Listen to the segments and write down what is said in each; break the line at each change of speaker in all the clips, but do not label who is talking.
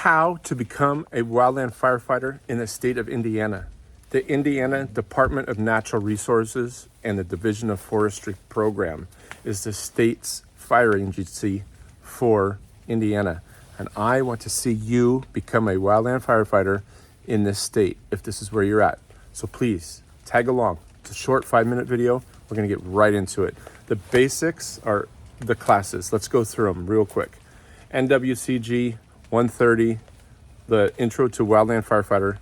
how to become a wildland firefighter in the state of Indiana. The Indiana Department of Natural Resources and the Division of Forestry program is the state's fire agency for Indiana. And I want to see you become a wildland firefighter in this state if this is where you're at. So please tag along. It's a short 5-minute video. We're going to get right into it. The basics are the classes. Let's go through them real quick. NWCG 130, the Intro to Wildland Firefighter.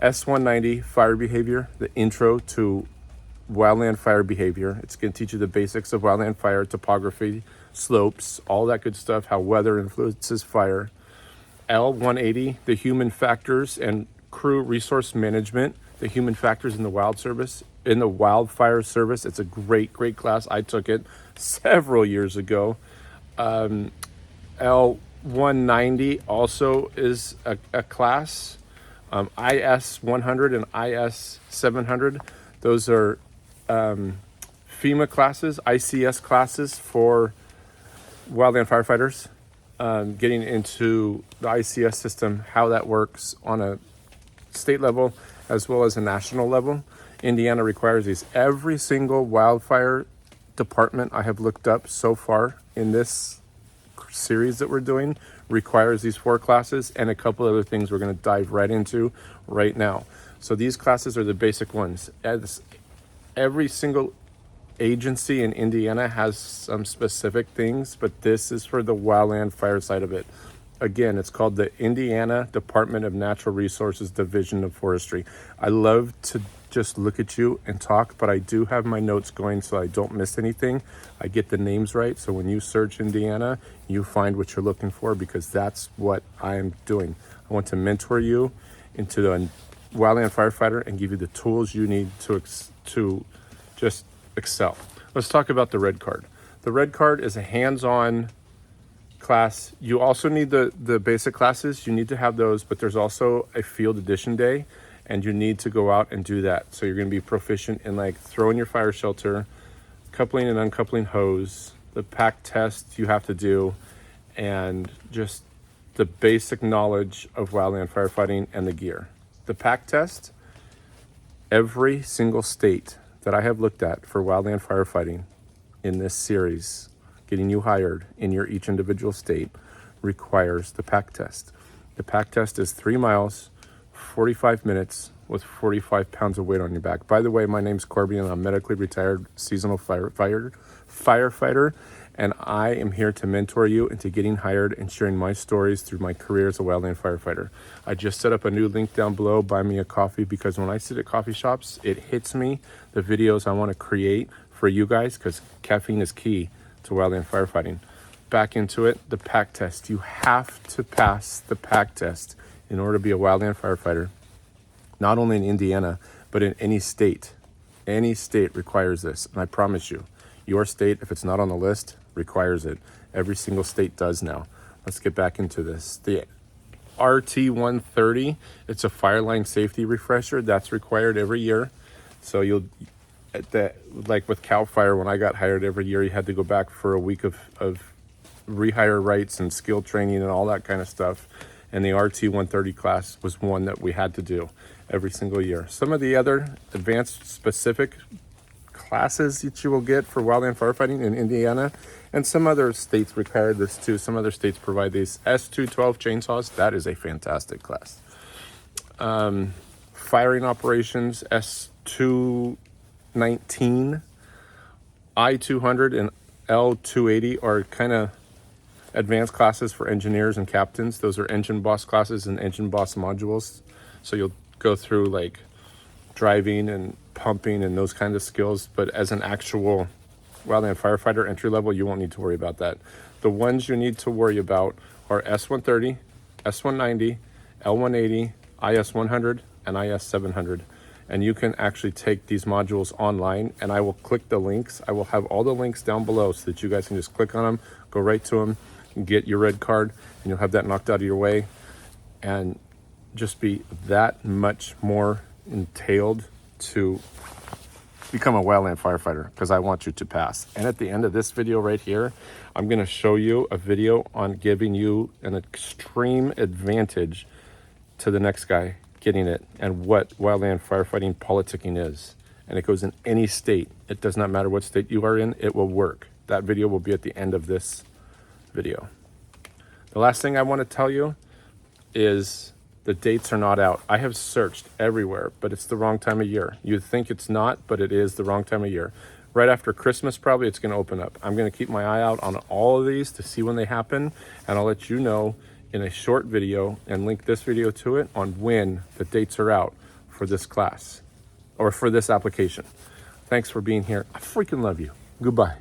S190, Fire Behavior, the Intro to Wildland Fire Behavior. It's going to teach you the basics of wildland fire, topography, slopes, all that good stuff, how weather influences fire. L180, the Human Factors and Crew Resource Management, the Human Factors in the Wildfire Service. It's a great class. I took it several years ago. L190 also is a class. IS 100 and IS 700, those are FEMA classes, ICS classes for wildland firefighters. Getting into the ICS system, how that works on a state level as well as a national level. Indiana requires these. Every single wildfire department I have looked up so far in this series that we're doing requires these 4 classes and a couple other things we're going to dive right into right now. So these classes are the basic ones. As every single agency in Indiana has some specific things, but this is for the wildland fire side of it. Again, it's called the Indiana Department of Natural Resources Division of Forestry. I love to just look at you and talk, but I do have my notes going so I don't miss anything. I get the names right, so when you search Indiana, you find what you're looking for, because that's what I'm doing. I want to mentor you into the wildland firefighter and give you the tools you need to just excel. Let's talk about the red card. The red card is a hands-on class. You also need the basic classes. You need to have those, but there's also a field edition day, and you need to go out and do that. So you're going to be proficient in like throwing your fire shelter, coupling and uncoupling hose, the pack test you have to do, and just the basic knowledge of wildland firefighting and the gear. The pack test, every single state that I have looked at for wildland firefighting in this series, getting you hired in your each individual state, requires the pack test. The pack test is 3 miles, 45 minutes with 45 pounds of weight on your back. By the way, my name's Corby and I'm medically retired seasonal firefighter, and I am here to mentor you into getting hired and sharing my stories through my career as a wildland firefighter. I just set up a new link down below, buy me a coffee, because when I sit at coffee shops, it hits me, the videos I want to create for you guys, because caffeine is key to wildland firefighting. Back into it, the pack test. You have to pass the pack test in order to be a wildland firefighter, not only in Indiana, but in any state. Any state requires this. And I promise you, your state, if it's not on the list, requires it. Every single state does now. Let's get back into this. The RT130, it's a fireline safety refresher. That's required every year. So you'll, like with CAL FIRE, when I got hired every year, you had to go back for a week of rehire rights and skill training and all that kind of stuff. And the RT130 class was one that we had to do every single year. Some of the other advanced specific classes that you will get for wildland firefighting in Indiana, and some other states require this too. Some other states provide these. S212 chainsaws, that is a fantastic class. Firing operations, S219, I200 and L280 are kind of advanced classes for engineers and captains. Those are engine boss classes and engine boss modules. So you'll go through like driving and pumping and those kinds of skills. But as an actual wildland firefighter entry level, you won't need to worry about that. The ones you need to worry about are S130, S190, L180, IS 100, and IS 700. And you can actually take these modules online, and I will click the links. I will have all the links down below so that you guys can just click on them, go right to them, get your red card, and you'll have that knocked out of your way and just be that much more entailed to become a wildland firefighter, because I want you to pass. And at the end of this video right here, I'm going to show you a video on giving you an extreme advantage to the next guy getting it, and what wildland firefighting politicking is. And it goes in any state. It does not matter what state you are in, it will work. That video will be at the end of this video. The last thing I want to tell you is the dates are not out. I have searched everywhere, but it's the wrong time of year. You'd think it's not, but it is the wrong time of year. Right after Christmas, probably, it's going to open up. I'm going to keep my eye out on all of these to see when they happen, and I'll let you know in a short video and link this video to it on when the dates are out for this class or for this application. Thanks for being here. I freaking love you. Goodbye.